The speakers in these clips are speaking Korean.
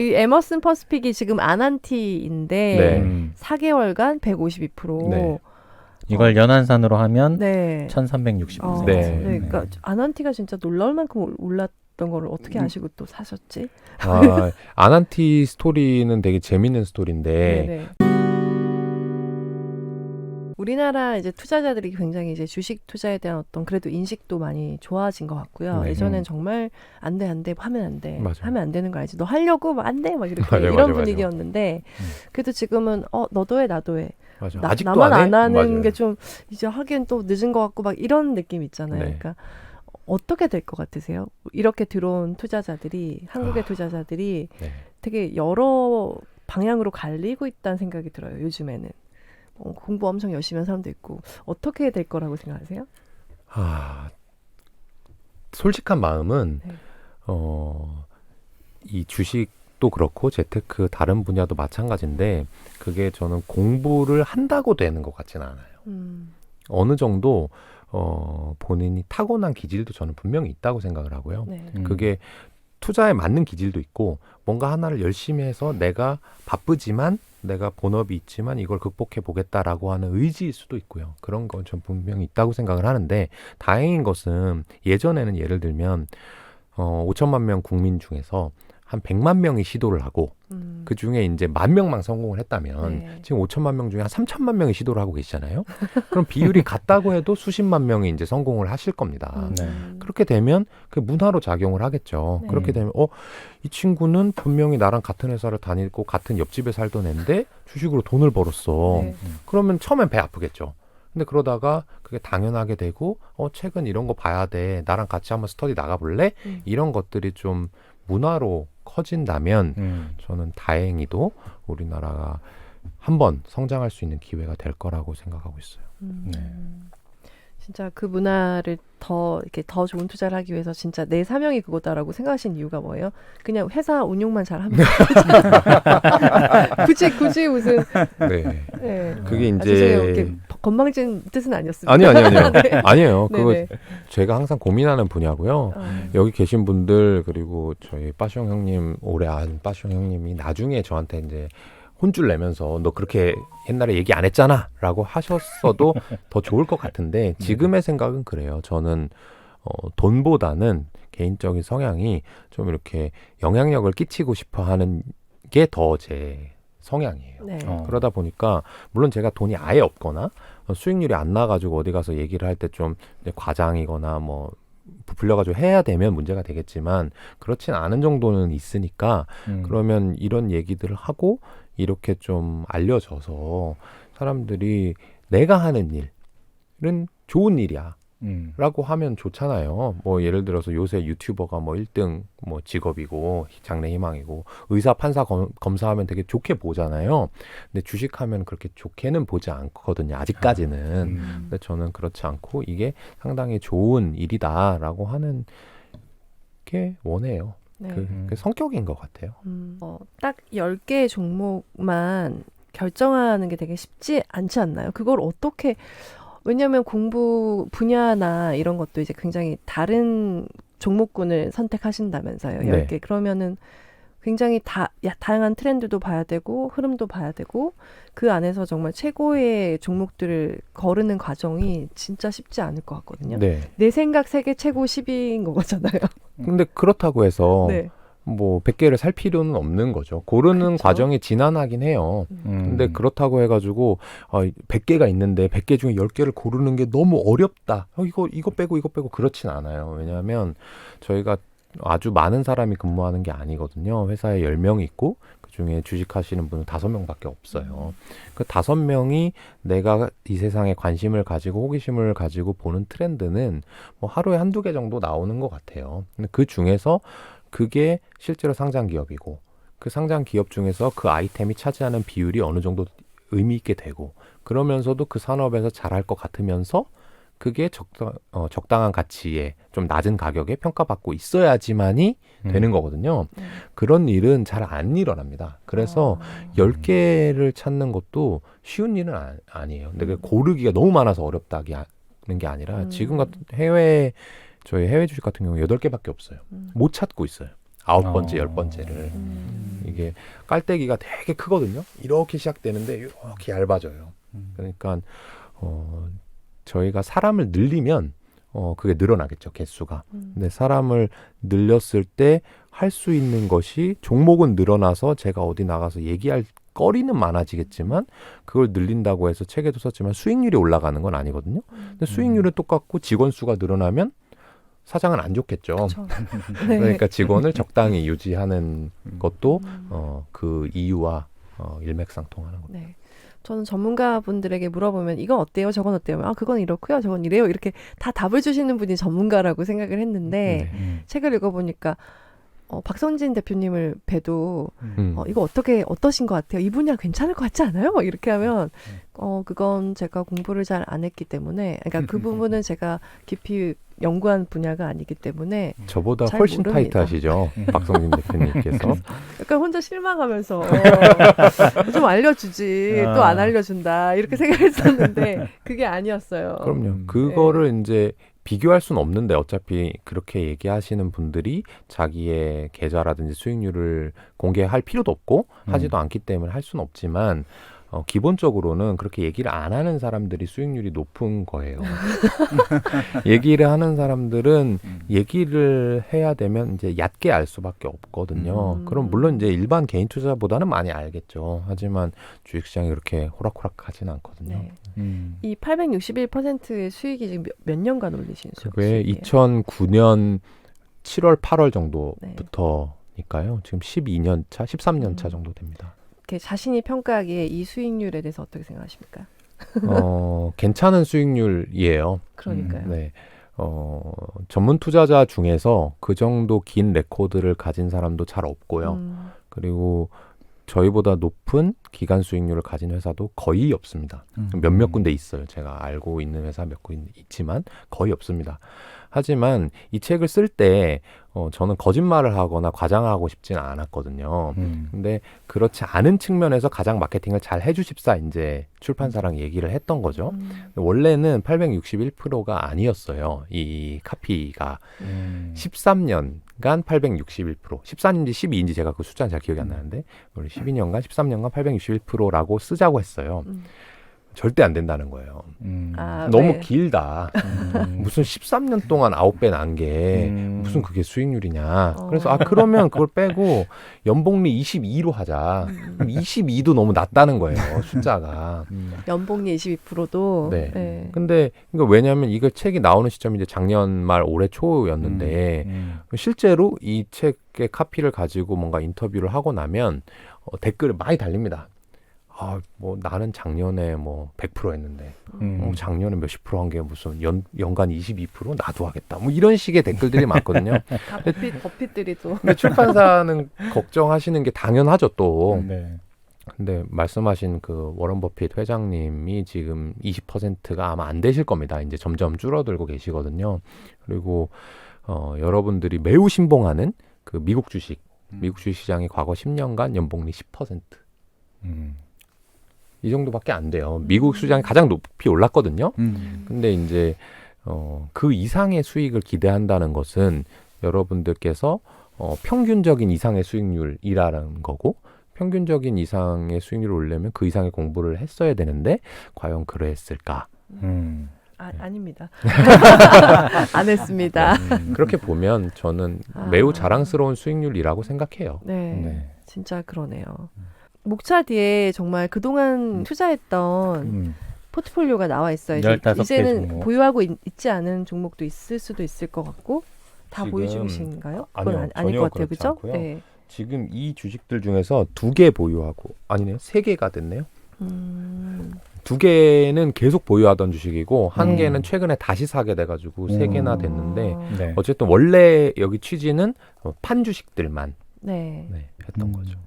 이 에머슨 퍼스픽이 지금 아난티인데 네. 4개월간 152%. 네. 이걸 연환산으로 하면 네. 1360%. 네. 네. 그러니까 아난티가 진짜 놀라울 만큼 올랐던 거를 어떻게 아시고 또 사셨지? 아난티 스토리는 되게 재밌는 스토리인데 네네. 우리나라 이제 투자자들이 굉장히 이제 주식 투자에 대한 어떤 그래도 인식도 많이 좋아진 것 같고요. 네. 예전엔 정말 안 돼, 하면 안 돼. 맞아요. 하면 안 되는 거 알지? 너 하려고 막 안 돼. 막 이렇게 맞아요, 이런 맞아요, 분위기였는데 그래도 지금은 너도 해, 나도 해. 맞아. 나, 아직도 나만 안 해? 안 하는 맞아요. 게 좀 이제 하기엔 또 늦은 것 같고 막 이런 느낌 있잖아요. 네. 그러니까 어떻게 될 것 같으세요? 이렇게 들어온 투자자들이 한국의 투자자들이 네. 되게 여러 방향으로 갈리고 있다는 생각이 들어요. 요즘에는 공부 엄청 열심히 한 사람도 있고 어떻게 될 거라고 생각하세요? 솔직한 마음은 네. 이 주식도 그렇고 재테크 다른 분야도 마찬가지인데 그게 저는 공부를 한다고 되는 것 같지는 않아요. 어느 정도 본인이 타고난 기질도 저는 분명히 있다고 생각을 하고요. 네. 그게 투자에 맞는 기질도 있고 뭔가 하나를 열심히 해서 내가 바쁘지만 내가 본업이 있지만 이걸 극복해 보겠다라고 하는 의지일 수도 있고요. 그런 건 전 분명히 있다고 생각을 하는데 다행인 것은 예전에는 예를 들면 5천만 명 국민 중에서 한 100만 명이 시도를 하고 그 중에 이제 10,000명만 성공을 했다면 네. 지금 5천만 명 중에 한 3천만 명이 시도를 하고 계시잖아요. 그럼 비율이 같다고 해도 수십만 명이 이제 성공을 하실 겁니다. 네. 그렇게 되면 그 문화로 작용을 하겠죠. 네. 그렇게 되면 이 친구는 분명히 나랑 같은 회사를 다니고 같은 옆집에 살던 애인데 주식으로 돈을 벌었어. 네. 그러면 처음엔 배 아프겠죠. 근데 그러다가 그게 당연하게 되고 최근 이런 거 봐야 돼. 나랑 같이 한번 스터디 나가볼래? 이런 것들이 좀 문화로 커진다면 저는 다행히도 우리나라가 한번 성장할 수 있는 기회가 될 거라고 생각하고 있어요. 네. 진짜 그 문화를 더 좋은 투자를 하기 위해서 진짜 내 사명이 그거다라고 생각하신 이유가 뭐예요? 그냥 회사 운용만 잘하면 굳이 무슨 네. 네. 그게 이제 죄송해요. 이렇게 건방진 뜻은 아니었습니다. 아니요. 네. 아니에요. 그거 네네. 제가 항상 고민하는 분야고요. 여기 계신 분들 그리고 저희 빠숑 형님 오래 안 빠숑 형님이 나중에 저한테 이제 혼쭐 내면서 너 그렇게 옛날에 얘기 안 했잖아 라고 하셨어도 더 좋을 것 같은데 지금의 생각은 그래요. 저는 돈보다는 개인적인 성향이 좀 이렇게 영향력을 끼치고 싶어 하는 게 더 제 성향이에요. 네. 그러다 보니까 물론 제가 돈이 아예 없거나 수익률이 안 나가지고 어디 가서 얘기를 할 때 좀 과장이거나 뭐 부풀려가지고 해야 되면 문제가 되겠지만 그렇진 않은 정도는 있으니까 그러면 이런 얘기들을 하고 이렇게 좀 알려져서 사람들이 내가 하는 일은 좋은 일이야 라고 하면 좋잖아요. 뭐 예를 들어서 요새 유튜버가 뭐 1등 뭐 직업이고 장래 희망이고 의사 판사 검사하면 되게 좋게 보잖아요. 근데 주식하면 그렇게 좋게는 보지 않거든요. 아직까지는. 근데 저는 그렇지 않고 이게 상당히 좋은 일이다라고 하는 게 원해요. 네. 그 성격인 것 같아요. 딱 10개의 종목만 결정하는 게 되게 쉽지 않지 않나요? 그걸 어떻게 왜냐하면 공부 분야나 이런 것도 이제 굉장히 다른 종목군을 선택하신다면서요. 10개. 그러면은 굉장히 다양한 트렌드도 봐야 되고 흐름도 봐야 되고 그 안에서 정말 최고의 종목들을 거르는 과정이 진짜 쉽지 않을 것 같거든요. 네. 내 생각 세계 최고 10위인 거잖아요. 근데 그렇다고 해서 네. 뭐 100개를 살 필요는 없는 거죠. 고르는 그쵸? 과정이 지난하긴 해요. 근데 그렇다고 해가지고 100개가 있는데 100개 중에 10개를 고르는 게 너무 어렵다. 이거 빼고 그렇진 않아요. 왜냐하면 저희가 아주 많은 사람이 근무하는 게 아니거든요. 회사에 10명 있고 그중에 주식하시는 분은 5명밖에 없어요. 그 5명이 내가 이 세상에 관심을 가지고 호기심을 가지고 보는 트렌드는 뭐 하루에 한두 개 정도 나오는 것 같아요. 근데 그 중에서 그게 실제로 상장 기업이고 그 상장 기업 중에서 그 아이템이 차지하는 비율이 어느 정도 의미 있게 되고 그러면서도 그 산업에서 잘할 것 같으면서 그게 적당한 가치에 좀 낮은 가격에 평가받고 있어야지만이 되는 거거든요. 그런 일은 잘 안 일어납니다. 그래서 10개를 찾는 것도 쉬운 일은 아니에요. 근데 그 고르기가 너무 많아서 어렵다는 게 아니라 지금 같은 저희 해외 주식 같은 경우 8개밖에 없어요. 못 찾고 있어요. 9번째, 10번째를. 이게 깔때기가 되게 크거든요. 이렇게 시작되는데 이렇게 얇아져요. 그러니까 저희가 사람을 늘리면 그게 늘어나겠죠, 개수가. 근데 사람을 늘렸을 때 할 수 있는 것이 종목은 늘어나서 제가 어디 나가서 얘기할 거리는 많아지겠지만 그걸 늘린다고 해서 책에도 썼지만 수익률이 올라가는 건 아니거든요. 근데 수익률은 똑같고 직원 수가 늘어나면 사장은 안 좋겠죠. 그렇죠. 네. 그러니까 직원을 적당히 유지하는 것도 그 이유와 일맥상통하는 겁니다. 네. 저는 전문가분들에게 물어보면 이건 어때요? 저건 어때요? 아, 그건 이렇고요. 저건 이래요. 이렇게 다 답을 주시는 분이 전문가라고 생각을 했는데 책을 읽어보니까 박선진 대표님을 봬도 이거 어떠신 것 같아요? 이 분야 괜찮을 것 같지 않아요? 막 이렇게 하면 그건 제가 공부를 잘 안 했기 때문에 그러니까 그 부분은 제가 깊이 연구한 분야가 아니기 때문에 저보다 잘 훨씬 모릅니다. 타이트하시죠. 박성진 대표님께서. 약간 혼자 실망하면서 좀 알려주지 또 안 알려준다 이렇게 생각했었는데 그게 아니었어요. 그럼요. 그거를 이제 비교할 수는 없는데 어차피 그렇게 얘기하시는 분들이 자기의 계좌라든지 수익률을 공개할 필요도 없고 하지도 않기 때문에 할 수는 없지만 기본적으로는 그렇게 얘기를 안 하는 사람들이 수익률이 높은 거예요. 얘기를 하는 사람들은 얘기를 해야 되면 이제 얕게 알 수밖에 없거든요. 그럼 물론 이제 일반 개인 투자보다는 많이 알겠죠. 하지만 주식시장이 그렇게 호락호락하진 않거든요. 네. 이 861%의 수익이 지금 몇 년간 올리신 그게 수익이에요? 2009년 7월, 8월 정도부터니까요. 지금 12년 차, 13년 차 정도 됩니다. 이렇게 자신이 평가하기에 이 수익률에 대해서 어떻게 생각하십니까? 괜찮은 수익률이에요. 그러니까요. 네. 전문 투자자 중에서 그 정도 긴 레코드를 가진 사람도 잘 없고요. 그리고 저희보다 높은 기간 수익률을 가진 회사도 거의 없습니다. 몇몇 군데 있어요. 제가 알고 있는 회사 몇 군데 있지만 거의 없습니다. 하지만 이 책을 쓸 때 저는 거짓말을 하거나 과장하고 싶지는 않았거든요. 근데 그렇지 않은 측면에서 가장 마케팅을 잘 해주십사 이제 출판사랑 얘기를 했던 거죠. 원래는 861%가 아니었어요. 이 카피가 13년간 861%, 14인지 12인지 제가 그 숫자는 잘 기억이 안 나는데 우리 12년간 13년간 861%라고 쓰자고 했어요. 절대 안 된다는 거예요. 너무 네. 길다. 무슨 13년 동안 9배 난 게 무슨 그게 수익률이냐. 그래서 그러면 그걸 빼고 연봉리 22로 하자. 그럼 22도 너무 낮다는 거예요. 숫자가. 연봉리 22%도. 네. 네. 근데 그러니까 왜냐하면 이거 책이 나오는 시점이 이제 작년 말 올해 초였는데 실제로 이 책의 카피를 가지고 뭔가 인터뷰를 하고 나면 댓글을 많이 달립니다. 뭐 나는 작년에 뭐 100% 했는데 작년에 몇십 프로 한 게 무슨 연간 22% 나도 하겠다. 뭐 이런 식의 댓글들이 많거든요. 버핏들이 또. 근데 출판사는 걱정하시는 게 당연하죠 또. 네. 근데 말씀하신 그 워런 버핏 회장님이 지금 20%가 아마 안 되실 겁니다. 이제 점점 줄어들고 계시거든요. 그리고 여러분들이 매우 신봉하는 그 미국 주식 시장이 과거 10년간 연봉리 10%. 이 정도밖에 안 돼요. 미국 시장이 가장 높이 올랐거든요. 근데 이제 그 이상의 수익을 기대한다는 것은 여러분들께서 평균적인 이상의 수익률이라는 거고 평균적인 이상의 수익률을 올려면 그 이상의 공부를 했어야 되는데 과연 그랬을까? 아닙니다. 안 했습니다. 그렇게 보면 저는 매우 자랑스러운 수익률이라고 생각해요. 네. 진짜 그러네요. 목차 뒤에 정말 그동안 투자했던 포트폴리오가 나와 있어요. 15개 이제는 종목. 보유하고 있지 않은 종목도 있을 수도 있을 것 같고 다 지금- 보유 중이신가요? 그건 아니요, 아닐 전혀 것 같아요. 그렇지 그죠? 않고요. 네. 지금 이 주식들 중에서 2개 보유하고 아니네요. 3개가 됐네요. 2개는 계속 보유하던 주식이고 한 개는 최근에 다시 사게 돼가지고 3개나 됐는데 네. 어쨌든 원래 여기 취지는 판 주식들만 네. 했던 거죠.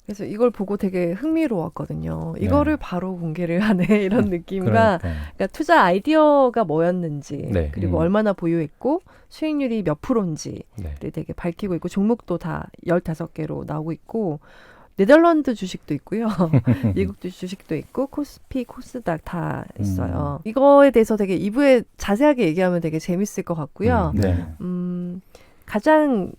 그래서 이걸 보고 되게 흥미로웠거든요. 네. 이거를 바로 공개를 하네 이런 느낌과 그러니까. 그러니까 투자 아이디어가 뭐였는지 네. 그리고 얼마나 보유했고 수익률이 몇 프로인지를 네. 되게 밝히고 있고 종목도 다 15개로 나오고 있고 네덜란드 주식도 있고요. 미국 주식도 있고 코스피, 코스닥 다 있어요. 이거에 대해서 되게 2부에 자세하게 얘기하면 되게 재밌을 것 같고요. 네. 가장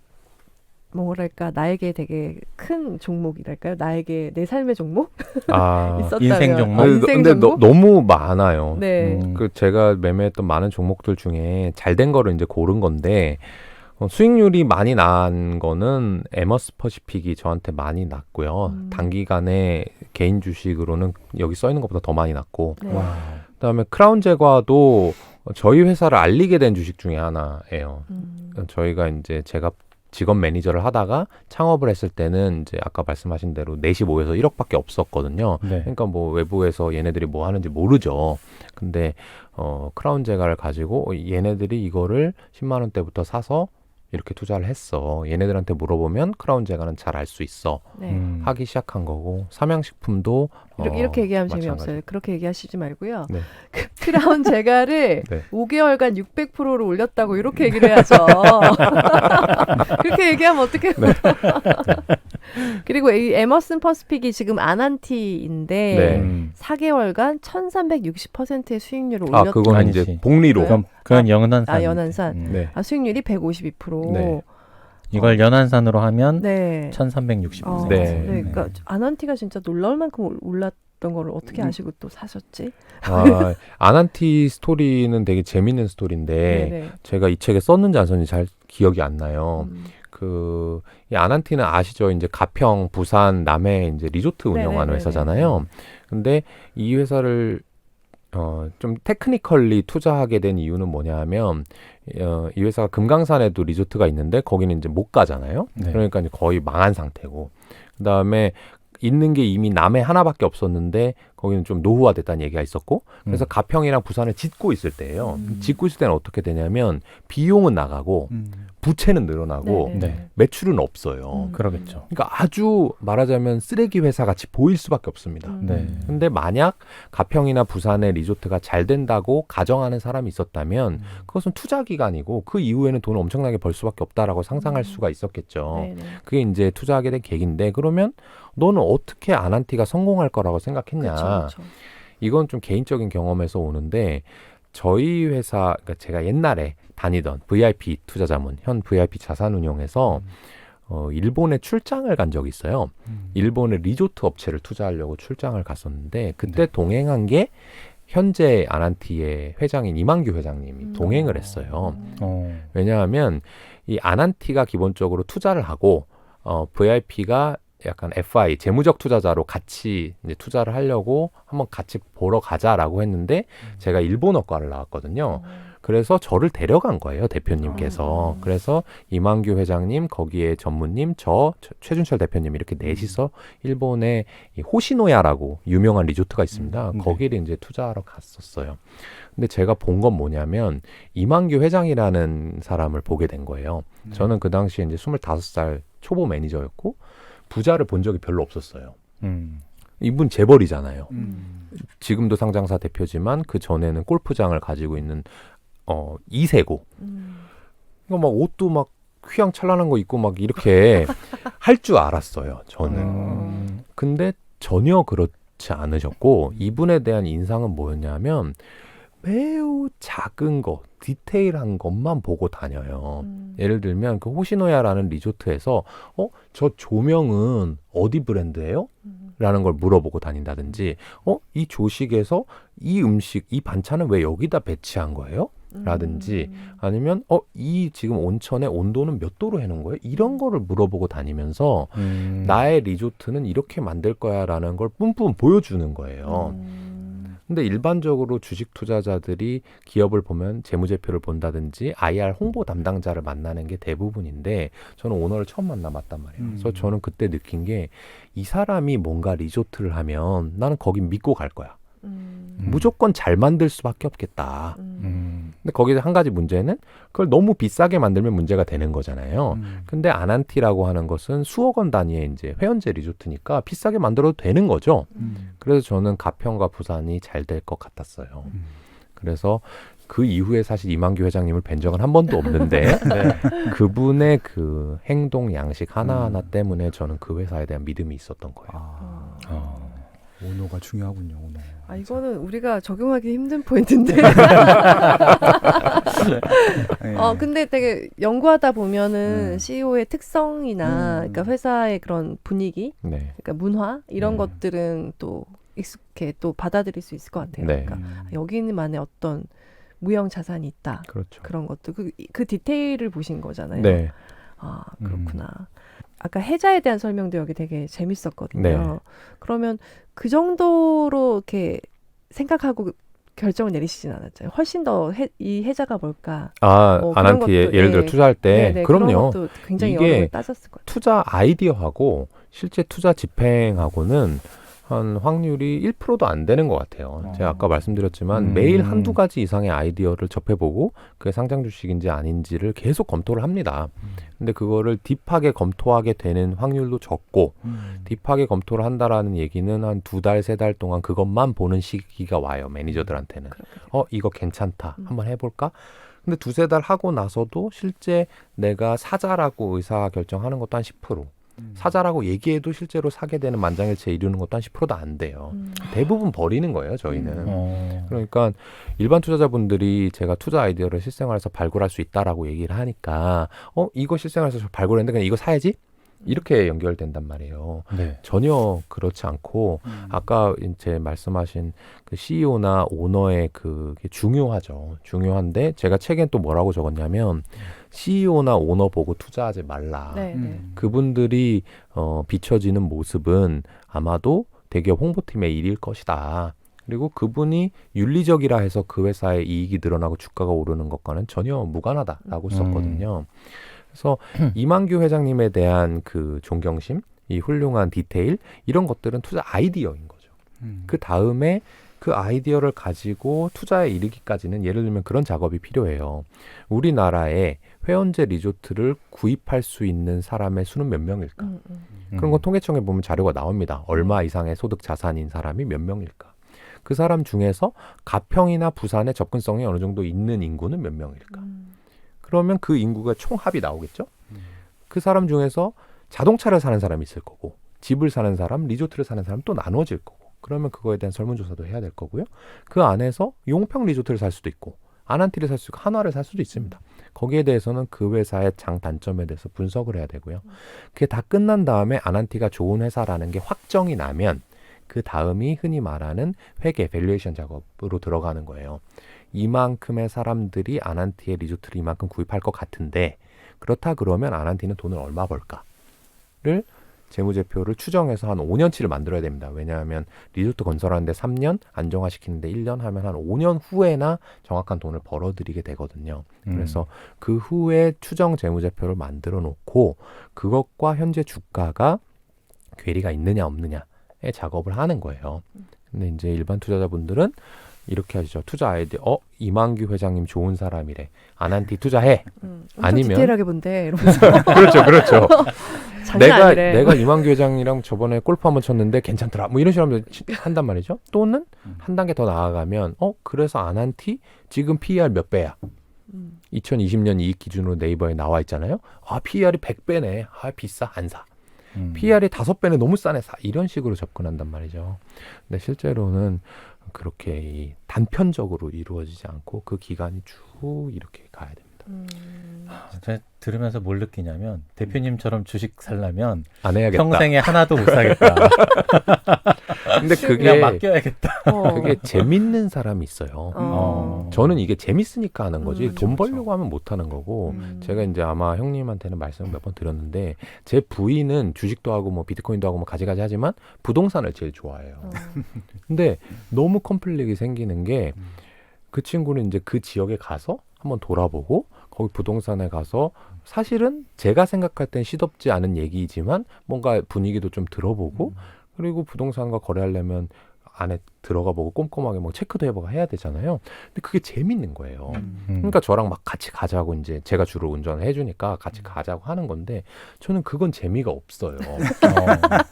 뭐랄까 나에게 되게 큰 종목이랄까요? 나에게 내 삶의 종목 아, 있었다면 인생 종목? 인생 근데 종목? 너무 많아요. 네. 그 제가 매매했던 많은 종목들 중에 잘된 거를 이제 고른 건데 수익률이 많이 난 거는 에머스 퍼시픽이 저한테 많이 났고요. 단기간에 개인 주식으로는 여기 써 있는 것보다 더 많이 났고, 네. 와. 그다음에 크라운 제과도 저희 회사를 알리게 된 주식 중에 하나예요. 저희가 이제 제가 직업 매니저를 하다가 창업을 했을 때는 이제 아까 말씀하신 대로 내시5에서 1억밖에 없었거든요. 네. 그러니까 뭐 외부에서 얘네들이 뭐 하는지 모르죠. 근데 크라운 제과를 가지고 얘네들이 이거를 10만 원대부터 사서 이렇게 투자를 했어. 얘네들한테 물어보면 크라운 제과는 잘 알 수 있어. 네. 하기 시작한 거고 삼양식품도 이렇게 얘기하면 마찬가지. 재미없어요. 그렇게 얘기하시지 말고요. 네. 그 크라운 제가를 네. 5개월간 600%를 올렸다고 이렇게 얘기를 해야죠. 그렇게 얘기하면 어떡해요. 그리고 이 에머슨 퍼시픽이 지금 아난티인데 네. 4개월간 1360%의 수익률을 아 올렸다. 그건 아니지. 이제 복리로. 그건 연한산. 연한산. 네. 수익률이 152%. 네. 이걸 연한산으로 하면 네. 1360%. 네. 그러니까 아난티가 진짜 놀라울 만큼 올랐던 걸 어떻게 아시고 또 사셨지? 아, 아난티 스토리는 되게 재밌는 스토리인데 네네. 제가 이 책에 썼는지 안 썼는지 잘 기억이 안 나요. 음. 이 아난티는 아시죠? 이제 가평, 부산, 남해 이제 리조트 운영하는 네네네네. 회사잖아요. 근데 이 회사를 좀 테크니컬리 투자하게 된 이유는 뭐냐 하면 이 회사가 금강산에도 리조트가 있는데 거기는 이제 못 가잖아요. 네. 그러니까 이제 거의 망한 상태고. 그다음에 있는 게 이미 남해 하나밖에 없었는데 거기는 좀 노후화됐다는 얘기가 있었고 그래서 가평이랑 부산을 짓고 있을 때예요. 짓고 있을 때는 어떻게 되냐면 비용은 나가고 부채는 늘어나고 네네. 네. 매출은 없어요. 그러겠죠. 그러니까 아주 말하자면 쓰레기 회사 같이 보일 수밖에 없습니다. 네. 근데 만약 가평이나 부산의 리조트가 잘 된다고 가정하는 사람이 있었다면 그것은 투자 기간이고 그 이후에는 돈을 엄청나게 벌 수밖에 없다라고 상상할 수가 있었겠죠. 네네. 그게 이제 투자하게 된 계기인데 그러면 너는 어떻게 아난티가 성공할 거라고 생각했냐? 그쵸. 이건 좀 개인적인 경험에서 오는데 저희 회사 그러니까 제가 옛날에 다니던 VIP 투자자문 현 VIP 자산운용에서 일본에 출장을 간 적이 있어요. 일본의 리조트 업체를 투자하려고 출장을 갔었는데 그때 동행한 게 현재 아난티의 회장인 이만규 회장님이 동행을 했어요. 왜냐하면 이 아난티가 기본적으로 투자를 하고 VIP가 약간 FI 재무적 투자자로 같이 이제 투자를 하려고 한번 같이 보러 가자라고 했는데 제가 일본어과를 나왔거든요. 그래서 저를 데려간 거예요, 대표님께서. 그래서 이만규 회장님, 거기에 전무님, 저 최준철 대표님 이렇게 넷이서 일본의 이 호시노야라고 유명한 리조트가 있습니다. 거기를 이제 투자하러 갔었어요. 근데 제가 본 건 뭐냐면 이만규 회장이라는 사람을 보게 된 거예요. 저는 그 당시에 이제 25살 초보 매니저였고 부자를 본 적이 별로 없었어요. 이분 재벌이잖아요. 지금도 상장사 대표지만 그 전에는 골프장을 가지고 있는 2세고. 그러니까 막 옷도 막 휘황찬란한 거 입고 막 이렇게 할 줄 알았어요. 저는. 근데 전혀 그렇지 않으셨고 이분에 대한 인상은 뭐였냐면 매우 작은 거, 디테일한 것만 보고 다녀요. 예를 들면 그 호시노야라는 리조트에서 저 조명은 어디 브랜드예요? 라는 걸 물어보고 다닌다든지 이 조식에서 이 음식, 이 반찬은 왜 여기다 배치한 거예요? 라든지 아니면 이 지금 온천의 온도는 몇 도로 해놓은 거예요? 이런 거를 물어보고 다니면서 나의 리조트는 이렇게 만들 거야 라는 걸 뿜뿜 보여주는 거예요. 근데 일반적으로 주식 투자자들이 기업을 보면 재무제표를 본다든지 IR 홍보 담당자를 만나는 게 대부분인데 저는 오너를 처음 만나봤단 말이에요. 그래서 저는 그때 느낀 게 이 사람이 뭔가 리조트를 하면 나는 거기 믿고 갈 거야. 무조건 잘 만들 수밖에 없겠다. 근데 거기서 한 가지 문제는 그걸 너무 비싸게 만들면 문제가 되는 거잖아요. 근데 아난티라고 하는 것은 수억 원 단위의 이제 회원제 리조트니까 비싸게 만들어도 되는 거죠. 그래서 저는 가평과 부산이 잘 될 것 같았어요. 그래서 그 이후에 사실 이만규 회장님을 뵌 적은 한 번도 없는데 그분의 그 행동 양식 하나하나 때문에 저는 그 회사에 대한 믿음이 있었던 거예요. 오너가 중요하군요. 오너. 아, 이거는 우리가 적용하기 힘든 포인트인데. 네. 근데 되게 연구하다 보면은 음. CEO의 특성이나 그러니까 회사의 그런 분위기, 네. 그러니까 문화 이런 네. 것들은 또 익숙해 또 받아들일 수 있을 것 같아요. 네. 그러니까 여기만의 어떤 무형 자산이 있다. 그렇죠. 그런 것도 그 디테일을 보신 거잖아요. 네. 아, 그렇구나. 아까 해자에 대한 설명도 여기 되게 재밌었거든요. 네. 그러면 그 정도로 이렇게 생각하고 결정을 내리시진 않았죠. 훨씬 더 이 해자가 뭘까? 그런 아난티에 것도, 예를 들어 네. 투자할 때 네네, 그럼요. 그런 것도 굉장히 이게 여러 번 따졌을 것 같아요. 투자 아이디어하고 실제 투자 집행하고는 한 확률이 1%도 안 되는 것 같아요. 제가 아까 말씀드렸지만 매일 한두 가지 이상의 아이디어를 접해보고 그게 상장 주식인지 아닌지를 계속 검토를 합니다. 근데 그거를 딥하게 검토하게 되는 확률도 적고 딥하게 검토를 한다라는 얘기는 한 2달, 3달 동안 그것만 보는 시기가 와요. 매니저들한테는. 이거 괜찮다. 한번 해볼까? 근데 2-3달 하고 나서도 실제 내가 사자라고 의사결정하는 것도 한 10%. 사자라고 얘기해도 실제로 사게 되는 만장일치에 이루는 것도 한 10%도 안 돼요. 대부분 버리는 거예요, 저희는. 그러니까 일반 투자자분들이 제가 투자 아이디어를 실생활에서 발굴할 수 있다라고 얘기를 하니까 이거 실생활에서 발굴했는데 그냥 이거 사야지? 이렇게 연결된단 말이에요. 네. 전혀 그렇지 않고 아까 이제 말씀하신 그 CEO나 오너의 그게 중요하죠. 중요한데 제가 책엔 또 뭐라고 적었냐면 CEO나 오너 보고 투자하지 말라. 네, 네. 그분들이 비춰지는 모습은 아마도 대기업 홍보팀의 일일 것이다. 그리고 그분이 윤리적이라 해서 그 회사의 이익이 늘어나고 주가가 오르는 것과는 전혀 무관하다라고 썼거든요. 그래서 이만규 회장님에 대한 그 존경심, 이 훌륭한 디테일 이런 것들은 투자 아이디어인 거죠. 그 다음에 그 아이디어를 가지고 투자에 이르기까지는 예를 들면 그런 작업이 필요해요. 우리나라에 회원제 리조트를 구입할 수 있는 사람의 수는 몇 명일까? 그런 거 통계청에 보면 자료가 나옵니다. 얼마 이상의 소득 자산인 사람이 몇 명일까? 그 사람 중에서 가평이나 부산에 접근성이 어느 정도 있는 인구는 몇 명일까? 그러면 그 인구가 총합이 나오겠죠? 그 사람 중에서 자동차를 사는 사람이 있을 거고 집을 사는 사람, 리조트를 사는 사람 또 나눠질 거고 그러면 그거에 대한 설문조사도 해야 될 거고요. 그 안에서 용평 리조트를 살 수도 있고 아난티를 살 수도 있고 한화를 살 수도 있습니다. 거기에 대해서는 그 회사의 장 단점에 대해서 분석을 해야 되고요. 그게 다 끝난 다음에 아난티가 좋은 회사라는 게 확정이 나면 그 다음이 흔히 말하는 회계, 밸류에이션 작업으로 들어가는 거예요. 이만큼의 사람들이 아난티의 리조트를 이만큼 구입할 것 같은데 그렇다 그러면 아난티는 돈을 얼마 벌까를 재무제표를 추정해서 한 5년치를 만들어야 됩니다. 왜냐하면 리조트 건설하는데 3년, 안정화시키는데 1년 하면 한 5년 후에나 정확한 돈을 벌어들이게 되거든요. 그래서 그 후에 추정 재무제표를 만들어 놓고 그것과 현재 주가가 괴리가 있느냐 없느냐의 작업을 하는 거예요. 근데 이제 일반 투자자분들은 이렇게 하시죠. 투자 아이디어, 이만규 회장님 좋은 사람이래. 아난티 투자해. 아니면 디테일하게 본데 이러면서 그렇죠. 장난 아니래. 내가 이만규 회장이랑 저번에 골프 한번 쳤는데 괜찮더라. 뭐 이런 식으로 한단 말이죠. 또는 한 단계 더 나아가면 그래서 아난티 지금 PER 몇 배야? 2020년 이익 기준으로 네이버에 나와 있잖아요. PER이 100배네. 비싸. 안 사. PER이 5배네. 너무 싸네. 사. 이런 식으로 접근한단 말이죠. 근데 실제로는 그렇게 단편적으로 이루어지지 않고 그 기간이 쭉 이렇게 가야 됩니다. 제가 들으면서 뭘 느끼냐면 대표님처럼 주식 살려면 안 해야겠다. 평생에 하나도 못 사겠다. 근데 그냥 그게 맡겨야겠다. 그게 재밌는 사람이 있어요. 저는 이게 재밌으니까 하는 거지 돈 벌려고 하면 못 하는 거고 제가 이제 아마 형님한테는 말씀을 몇 번 드렸는데 제 부인은 주식도 하고 뭐 비트코인도 하고 뭐 가지가지 하지만 부동산을 제일 좋아해요. 근데 너무 컴플렉이 생기는 게 그 친구는 이제 그 지역에 가서 한번 돌아보고 거기 부동산에 가서 사실은 제가 생각할 땐 시덥지 않은 얘기이지만 뭔가 분위기도 좀 들어보고 그리고 부동산과 거래하려면 안에 들어가 보고 꼼꼼하게 뭐 체크도 해보고 해야 되잖아요. 근데 그게 재밌는 거예요. 그러니까 저랑 막 같이 가자고 이제 제가 주로 운전을 해주니까 같이 가자고 하는 건데 저는 그건 재미가 없어요.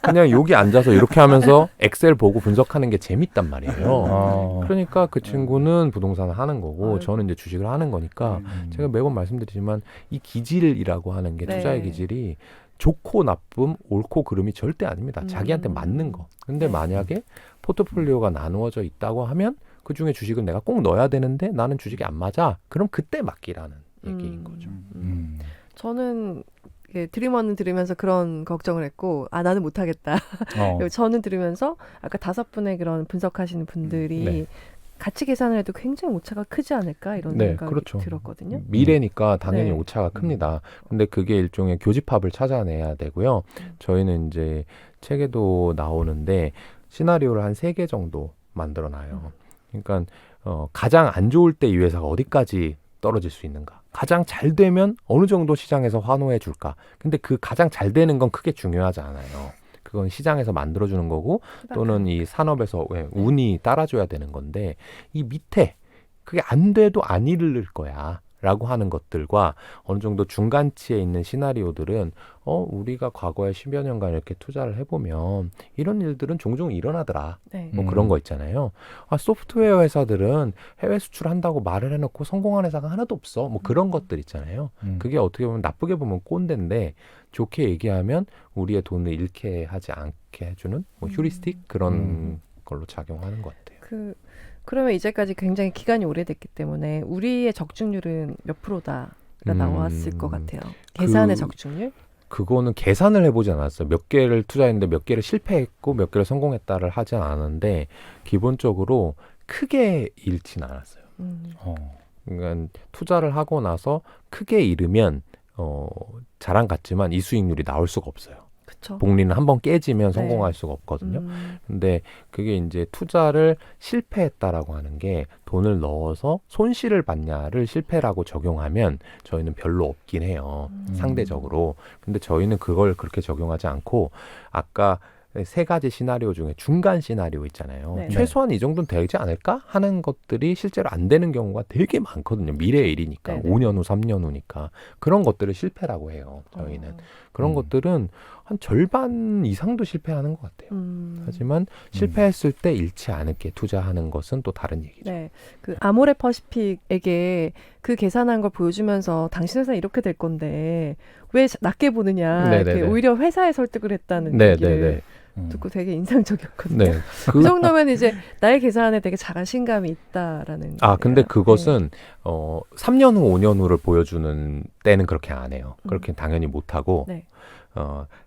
그냥 여기 앉아서 이렇게 하면서 엑셀 보고 분석하는 게 재밌단 말이에요. 그러니까 그 친구는 부동산을 하는 거고 저는 이제 주식을 하는 거니까 제가 매번 말씀드리지만 이 기질이라고 하는 게 투자의 기질이 좋고 나쁨, 옳고 그름이 절대 아닙니다. 자기한테 맞는 거. 근데 네. 만약에 포트폴리오가 나누어져 있다고 하면 그 중에 주식을 내가 꼭 넣어야 되는데 나는 주식이 안 맞아. 그럼 그때 맡기라는 얘기인 거죠. 저는 드림원은 들으면서 그런 걱정을 했고, 나는 못하겠다. 저는 들으면서 아까 5분의 그런 분석하시는 분들이 네. 가치 계산을 해도 굉장히 오차가 크지 않을까 이런 네, 생각이 그렇죠. 들었거든요. 미래니까 당연히 네. 오차가 큽니다. 근데 그게 일종의 교집합을 찾아내야 되고요. 저희는 이제 책에도 나오는데 시나리오를 한 3개 정도 만들어 놔요. 그러니까 가장 안 좋을 때 이 회사가 어디까지 떨어질 수 있는가. 가장 잘 되면 어느 정도 시장에서 환호해 줄까. 근데 그 가장 잘 되는 건 크게 중요하지 않아요. 그건 시장에서 만들어주는 거고 또는 이 산업에서 운이 따라줘야 되는 건데 이 밑에 그게 안 돼도 안 이를 거야 라고 하는 것들과 어느 정도 중간치에 있는 시나리오들은 우리가 과거에 10여 년간 이렇게 투자를 해보면 이런 일들은 종종 일어나더라. 네. 뭐 그런 거 있잖아요. 소프트웨어 회사들은 해외 수출한다고 말을 해놓고 성공한 회사가 하나도 없어. 뭐 그런 것들 있잖아요. 그게 어떻게 보면 나쁘게 보면 꼰대인데 좋게 얘기하면 우리의 돈을 잃게 하지 않게 해주는 뭐 휴리스틱 그런 걸로 작용하는 것 같아요. 그러면 이제까지 굉장히 기간이 오래됐기 때문에 우리의 적중률은 몇 프로다가 나왔을 것 같아요. 계산의 적중률? 그거는 계산을 해보지 않았어요. 몇 개를 투자했는데 몇 개를 실패했고 몇 개를 성공했다를 하지 않았는데 기본적으로 크게 잃진 않았어요. 그러니까 투자를 하고 나서 크게 잃으면 자랑 같지만 이 수익률이 나올 수가 없어요. 그쵸. 복리는 한번 깨지면 네. 성공할 수가 없거든요. 근데 그게 이제 투자를 실패했다라고 하는 게 돈을 넣어서 손실을 봤냐를 실패라고 적용하면 저희는 별로 없긴 해요. 상대적으로. 근데 저희는 그걸 그렇게 적용하지 않고 아까 3가지 시나리오 중에 중간 시나리오 있잖아요. 네. 최소한 이 정도는 되지 않을까 하는 것들이 실제로 안 되는 경우가 되게 많거든요. 미래의 일이니까. 네. 5년 후, 3년 후니까. 그런 것들을 실패라고 해요. 저희는. 그런 것들은 한 절반 이상도 실패하는 것 같아요. 하지만 실패했을 때 잃지 않게 투자하는 것은 또 다른 얘기죠. 네, 그 아모레 퍼시픽에게 그 계산한 걸 보여주면서 당신 회사 이렇게 될 건데 왜 낮게 보느냐 이렇게 오히려 회사에 설득을 했다는 얘기를 듣고 되게 인상적이었거든요. 네. 그 정도면 이제 나의 계산에 되게 자신감이 있다라는. 근데 그것은 3년 후, 5년 후를 보여주는 때는 그렇게 안 해요. 그렇게 당연히 못 하고 네.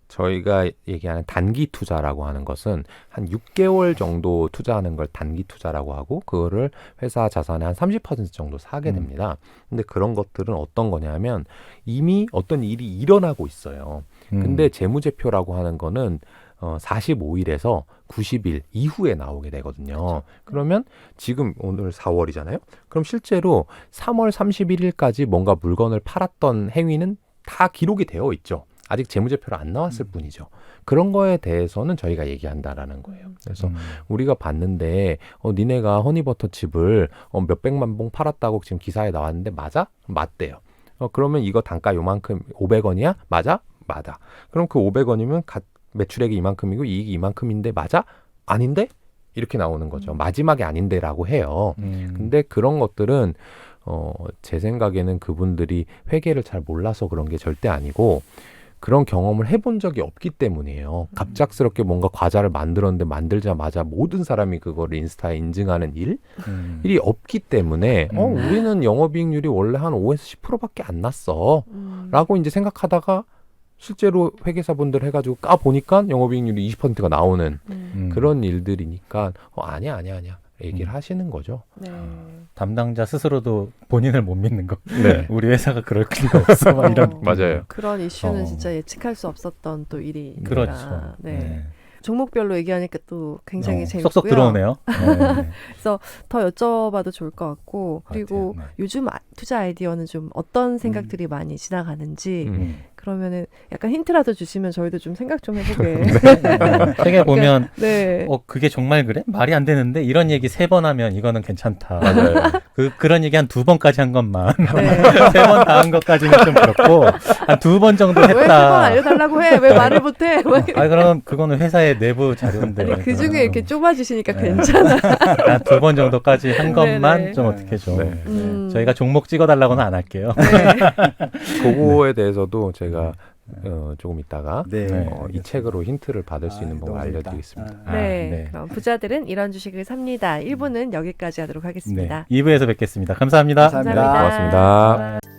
저희가 얘기하는 단기 투자라고 하는 것은 한 6개월 정도 투자하는 걸 단기 투자라고 하고 그거를 회사 자산의 한 30% 정도 사게 됩니다. 근데 그런 것들은 어떤 거냐면 이미 어떤 일이 일어나고 있어요. 근데 재무제표라고 하는 거는 45일에서 90일 이후에 나오게 되거든요. 그렇죠. 그러면 지금 오늘 4월이잖아요. 그럼 실제로 3월 31일까지 뭔가 물건을 팔았던 행위는 다 기록이 되어 있죠. 아직 재무제표로 안 나왔을 뿐이죠. 그런 거에 대해서는 저희가 얘기한다라는 거예요. 그래서 우리가 봤는데 니네가 허니버터칩을 몇백만 봉 팔았다고 지금 기사에 나왔는데 맞아? 맞대요. 그러면 이거 단가 요만큼 500원이야? 맞아? 맞아. 그럼 그 500원이면 매출액이 이만큼이고 이익이 이만큼인데 맞아? 아닌데? 이렇게 나오는 거죠. 마지막에 아닌데라고 해요. 근데 그런 것들은 제 생각에는 그분들이 회계를 잘 몰라서 그런 게 절대 아니고 그런 경험을 해본 적이 없기 때문이에요. 갑작스럽게 뭔가 과자를 만들었는데 만들자마자 모든 사람이 그거를 인스타에 인증하는 일이 없기 때문에 우리는 영업이익률이 원래 한 5에서 10%밖에 안 났어 라고 이제 생각하다가 실제로 회계사분들 해가지고 까보니까 영업이익률이 20%가 나오는 그런 일들이니까 아니야 얘기를 하시는 거죠. 네. 담당자 스스로도 본인을 못 믿는 거. 네. 우리 회사가 그럴 리가 없어. 막 이런. 맞아요. 그런 이슈는 진짜 예측할 수 없었던 또 일이니까. 그렇죠. 네. 종목별로 얘기하니까 또 굉장히 재밌고요. 쏙쏙 들어오네요. 그래서 더 여쭤봐도 좋을 것 같고 그리고 맞아요. 네. 요즘 투자 아이디어는 좀 어떤 생각들이 많이 지나가는지 그러면은 약간 힌트라도 주시면 저희도 좀 생각 좀 해보게. 책에 보면 네. 그게 정말 그래? 말이 안 되는데 이런 얘기 3번 하면 이거는 괜찮다. 맞아요. 그런 얘기 한 2번까지 한 것만. 네. 3번 다 한 것까지는 좀 그렇고 한 2번 정도 했다. 왜 그걸 알려달라고 해? 왜 말을 못해? 그럼 그거는 회사의 내부 자료인데. 아니, 그 중에 이렇게 좁아주시니까 괜찮아. 한 2번 정도까지 한 것만 네네. 좀 어떻게 좀. 네. 저희가 종목 찍어달라고는 안 할게요. 그거에 대해서도 제가 조금 있다가 네. 이 책으로 힌트를 받을 수 있는 방법을 너무 재밌다. 알려드리겠습니다. 네, 그럼 부자들은 이런 주식을 삽니다. 1부는 여기까지 하도록 하겠습니다. 네. 2부에서 뵙겠습니다. 감사합니다. 감사합니다. 고맙습니다.